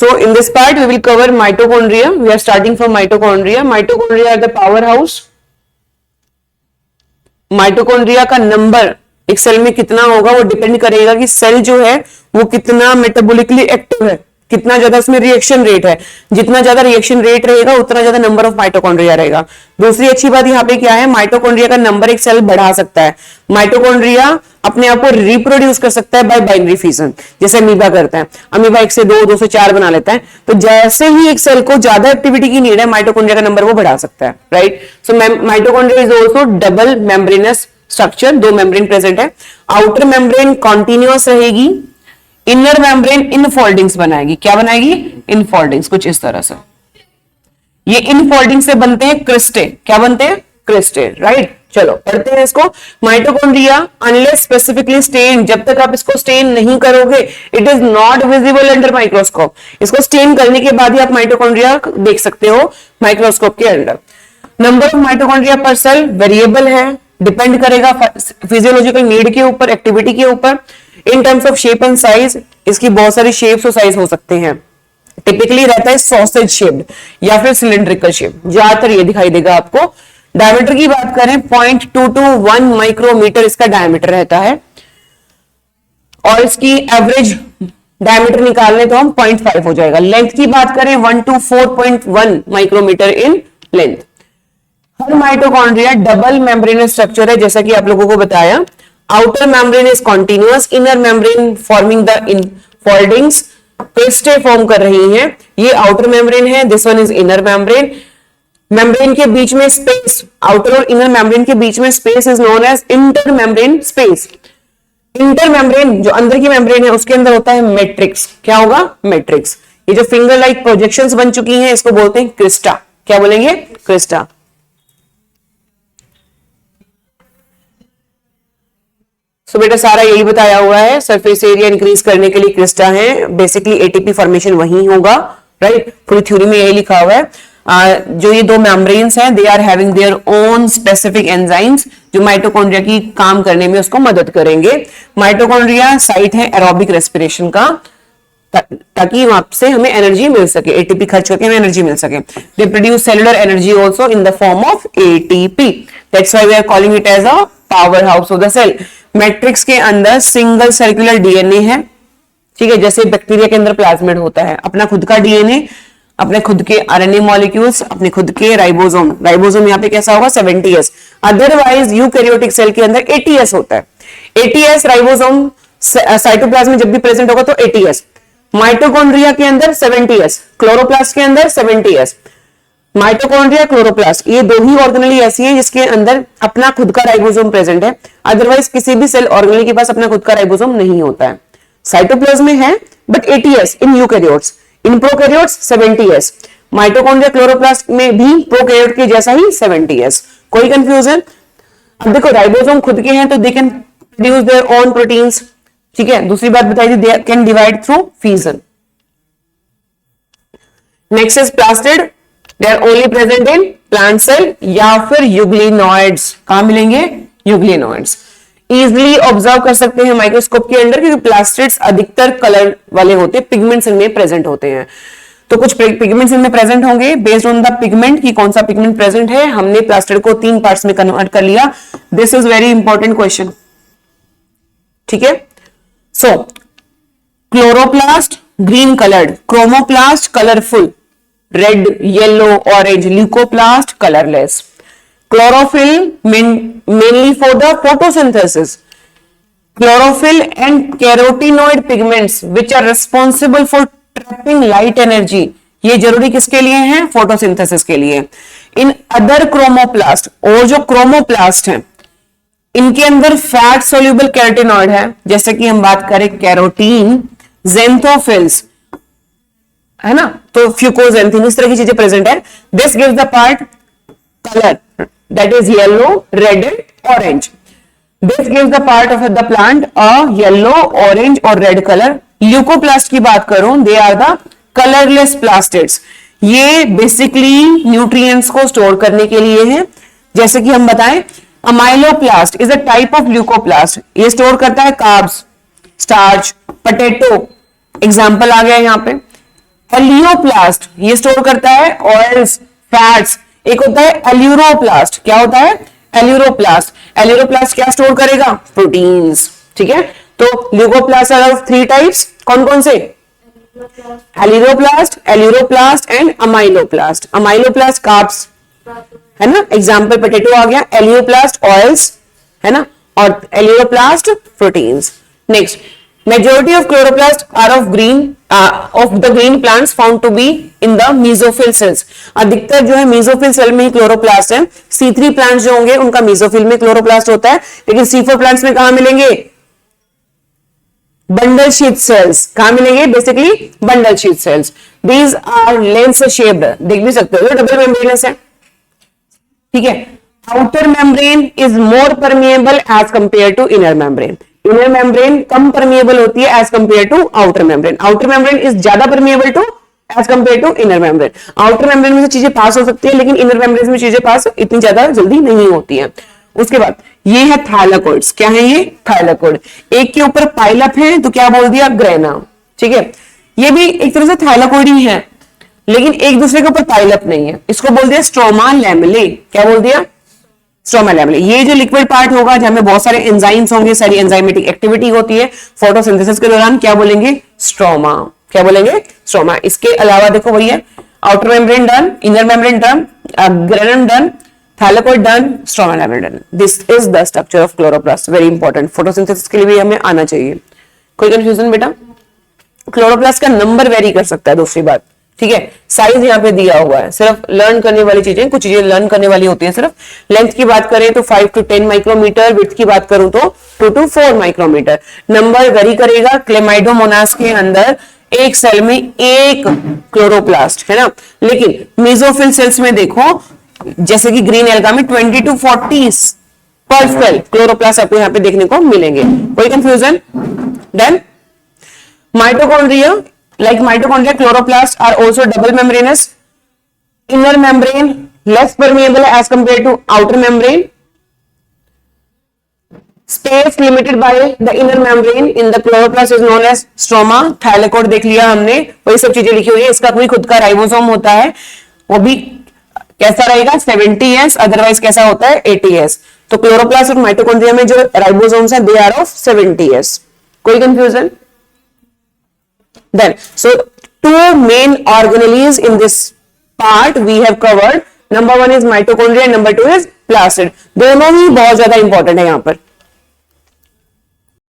So in this part we will cover mitochondria. We are starting from mitochondria. Mitochondria are the powerhouse. Mitochondria का number एक cell में कितना होगा वो depend करेगा कि सेल जो है वो कितना मेटाबॉलिकली एक्टिव है, कितना ज्यादा उसमें रिएक्शन रेट है। जितना ज्यादा रिएक्शन रेट रहेगा उतना ज्यादा नंबर ऑफ माइटोकॉन्ड्रिया रहेगा। दूसरी अच्छी बात यहाँ पे क्या है, माइटोकॉन्ड्रिया का नंबर एक सेल बढ़ा सकता है। माइटोकॉन्ड्रिया अपने आप को रिप्रोड्यूस कर सकता है बाय बाइनरी फिजन, जैसे अमीबा करता है। अमीबा 1 से 2, 2 से 4 बना लेता है। तो जैसे ही एक सेल को ज्यादा एक्टिविटी की नीड है, माइटोकॉन्ड्रिया का नंबर वो बढ़ा सकता है, right. So mitochondria is also double membranous structure, 2 membrane present है। आउटर मेम्ब्रेन कॉन्टिन्यूअस रहेगी, इनर मेम्ब्रेन इनफोल्डिंग्स बनाएगी। क्या बनाएगी? इनफोल्डिंग्स, कुछ इस तरह से। ये इनफोल्डिंग से बनते हैं क्रिस्टे। क्या बनते हैं? Cristae, right. चलो पढ़ते हैं इसको। माइटोकॉन्ड्रिया अनलेस स्पेसिफिकली स्टेन, जब तक आप इसको स्टेन नहीं करोगे it is not visible under microscope. इसको स्टेन करने के बाद ही आप माइटोकॉन्ड्रिया देख सकते हो माइक्रोस्कोप के अंदर। नंबर ऑफ माइटोकॉन्ड्रिया पर सेल वेरिएबल है, डिपेंड करेगा फिजियोलॉजिकल नीड के ऊपर, एक्टिविटी के ऊपर। In terms of shape and size, इसकी बहुत सारी शेप्स और साइज हो सकते हैं। टिपिकली रहता है सॉसेज शेप्ड या फिर सिलिंड्रिकल शेप, ज्यादातर ये दिखाई देगा आपको। डायमीटर की बात करें 0.2 to 1 माइक्रोमीटर इसका डायमीटर रहता है, और इसकी एवरेज डायमीटर निकालने तो हम 0.5 हो जाएगा। लेंथ की बात करें 1 to 4.1 माइक्रोमीटर इन लेंथ। हर माइटोकॉन्ड्रिया डबल मेम्ब्रेनस स्ट्रक्चर है, जैसा कि आप लोगों को बताया। Outer membrane is continuous, inner membrane forming the infoldings, cristae form कर रही हैं। ये आउटर मेम्ब्रेन है, this one is inner membrane. Membrane के बीच में स्पेस, आउटर और इनर मेम्ब्रेन के बीच में space is known as inter membrane space. Inter membrane जो अंदर की मेम्ब्रेन है उसके अंदर होता है मैट्रिक्स। क्या होगा? मैट्रिक्स। ये जो फिंगर लाइक प्रोजेक्शंस बन चुकी हैं इसको बोलते हैं क्रिस्टा। क्या बोलेंगे? क्रिस्टा। सो बेटा सारा यही बताया हुआ है। सरफेस एरिया इंक्रीज करने के लिए क्रिस्टा है, बेसिकली एटीपी फॉर्मेशन वही होगा, राइट। पूरी थ्योरी में यही लिखा हुआ है। जो ये 2 मेम्ब्रेन्स हैं they are having their own specific enzymes जो माइटोकॉन्ड्रिया की काम करने में उसको मदद करेंगे। माइटोकॉन्ड्रिया साइट है एरोबिक रेस्पिरेशन का, ताकि वहां से हमें एनर्जी मिल सके, एटीपी खर्च करके हमें एनर्जी मिल सके। They produce cellular energy also in the form of ATP, that's why we are calling it as a power house of the cell. Matrix के अंदर सिंगल सर्कुलर डीएनए है, ठीक है, जैसे बैक्टीरिया के अंदर प्लाज्मिड होता है, अपना खुद का डीएनए, अपने खुद के आरएनए मॉलिक्यूल्स, अपने खुद के राइबोसोम। राइबोसोम यहाँ पे कैसा होगा? 70s। अदरवाइज यूकैरियोटिक सेल के अंदर 80s होता है। 80s राइबोसोम साइटोप्लाज्म में जब भी प्रेजेंट होगा तो 80s। माइटोकॉन्ड्रिया के अंदर 70s, क्लोरोप्लास्ट के अंदर 70s। माइटोकॉन्ड्रिया, क्लोरोप्लास्ट, ये 2 ही ऑर्गेनेली ऐसी हैं जिसके अंदर अपना खुद का राइबोसोम प्रेजेंट है। अदरवाइज किसी भी सेल ऑर्गेनेल के पास अपना खुद का राइबोसोम नहीं होता है। साइटोप्लाज्म में है but 80s in eukaryotes, in prokaryotes 70s। Mitochondria, chloroplast में भी प्रोकैरियोट के जैसा ही 70s। कोई कंफ्यूजन? अब देखो राइबोसोम खुद के हैं तो they can produce their own proteins, ठीक है। दूसरी बात बताई थी they can divide through fission. Next is plastid, they are only present in plant cell या फिर यूग्लिनोइड्स। कहां मिलेंगे? यूग्लिनोइड्स। इजिली ऑब्जर्व कर सकते हैं माइक्रोस्कोप के अंदर, क्योंकि प्लास्टिड्स अधिकतर कलर वाले होते हैं, पिगमेंट्स इनमें प्रेजेंट होते हैं। तो कुछ पिगमेंट्स इनमें प्रेजेंट होंगे। बेस्ड ऑन द पिगमेंट की कौन सा पिगमेंट प्रेजेंट है, हमने प्लास्टिड को 3 पार्ट्स में कन्वर्ट कर लिया। This is very important question, ठीक है। So chloroplast green coloured, chromoplast colourful red, yellow, orange, leucoplast colourless. Chlorophyll mainly for the photosynthesis. Chlorophyll and carotenoid pigments which are responsible for trapping light energy. ये जरूरी किसके लिए हैं? Photosynthesis के लिए। In other chromoplast, और जो chromoplast हैं इनके अंदर फैट सोल्यूबल कैरोटिनॉइड है, जैसे कि हम बात करें कैरोटीन, ज़ेंथोफिल्स, है ना, तो फ्यूकोजेंथिन, इस तरह की चीजें प्रेजेंट है। This gives the part color, that is yellow, red and orange. This gives the part of the plant a yellow, orange or red color. Leucoplast की बात करूं, they are the colorless plastids. ये basically nutrients को store करने के लिए है। जैसे कि हम बताएं amyloplast is a type of leucoplast, ये स्टोर करता है कार्ब्स, स्टार्च, पोटैटो, एग्जाम्पल आ गया यहाँ पे। एलियोप्लास्ट ये स्टोर करता है ऑयल्स, फैट्स। एक होता है एल्यूरोप्लास्ट, क्या होता है एल्यूरोप्लास्ट, एल्यूरोप्लास्ट क्या स्टोर करेगा प्रोटीन्स, ठीक है। तो ल्यूकोप्लास्ट आर ऑफ 3 टाइप्स, कौन कौन से, elaioplast, aleuroplast and amyloplast. Amyloplast carbs है ना, एग्जाम्पल पोटैटो आ गया, एलियोप्लास्ट ऑयल्स है ना, और elaioplast proteins. Next, majority of chloroplast are of the green plants found to be in the mesophyll cells. अधिकतर जो है मीजोफिल सेल में ही क्लोरोप्लास्ट है। C3 प्लांट्स जो होंगे उनका मीजोफिल में क्लोरोप्लास्ट होता है, लेकिन C4 प्लांट्स में कहां मिलेंगे, बंडल शीथ सेल्स। कहां मिलेंगे, basically bundle sheath cells. These are lens shaped, देख भी सकते हो डबल मेम्ब्रेनस है, ठीक है। Outer membrane is more permeable as compare to inner membrane. Inner membrane कम परमिएबल होती है as compare to outer membrane. Outer membrane is ज्यादा permeable to as compare to inner membrane. Outer membrane में से चीजें पास हो सकती है, लेकिन इनर मेम्ब्रेन में चीजें पास इतनी ज्यादा जल्दी नहीं होती है। उसके बाद ये है थाइलाकोइड्स, क्या है ये थाइलाकोइड। एक के ऊपर पाइलअप है तो क्या बोल दिया ग्रेना, ठीक है। ये भी एक तरह से थाइलाकोइड ही है, लेकिन एक दूसरे के ऊपर पाइलअप नहीं है, इसको बोल दिया स्ट्रोमा लैमेले। क्या बोल दिया, स्ट्रोमा लैमेले। ये जो लिक्विड पार्ट होगा जहां में बहुत सारे एंजाइम्स होंगे, सारी एंजाइमेटिक एक्टिविटी होती है फोटोसिंथेसिस के दौरान, क्या बोलेंगे स्ट्रोमा, क्या बोलेंगे स्ट्रोमा। इसके अलावा देखो वही है, outer membrane done, inner membrane done, granum done, thylakoid done, stroma lamellae done. This is the structure of chloroplast, very important, photosynthesis के लिए भी हमें आना चाहिए। कोई कंफ्यूजन बेटा, क्लोरोप्लास्ट का नंबर वेरी कर सकता है, दूसरी बात, ठीक है। साइज यहाँ पे दिया हुआ है, सिर्फ लर्न करने वाली चीजें, कुछ चीजें लर्न करने वाली होती हैं सिर्फ। लेंथ की बात करें तो 5 to 10 माइक्रोमीटर, विड्थ की बात करूं तो 2 to 4 माइक्रोमीटर। नंबर वेरी करेगा। क्लेमाइडोमोनास के अंदर एक सेल में एक क्लोरोप्लास्ट है ना, लेकिन मेसोफिल सेल्स में देखो, जैसे कि ग्रीन एल्गा में 20 to 40 पर सेल क्लोरोप्लास्ट आपको यहाँ पे देखने को मिलेंगे। कोई confusion, done. Mitochondria, like mitochondria, chloroplasts are also double membranous. Inner membrane less permeable as compared to outer membrane. Space limited by the inner membrane in the chloroplast is known as stroma. Thylakoid देख लिया हमने, वही सब चीजें लिखी हुई है। इसका कोई खुद का राइबोसोम होता है, वो भी कैसा रहेगा 70S, अदरवाइज कैसा होता है 80S। तो क्लोरोप्लास्ट और माइटोकॉन्ड्रिया में जो राइबोसोम्स हैं, दे आर ऑफ 70S। कोई confusion? Then, so 2 main organelles in this part we have covered. Number 1 is mitochondria, number 2 is plastid. दोनों ही बहुत ज्यादा इंपॉर्टेंट है यहाँ पर।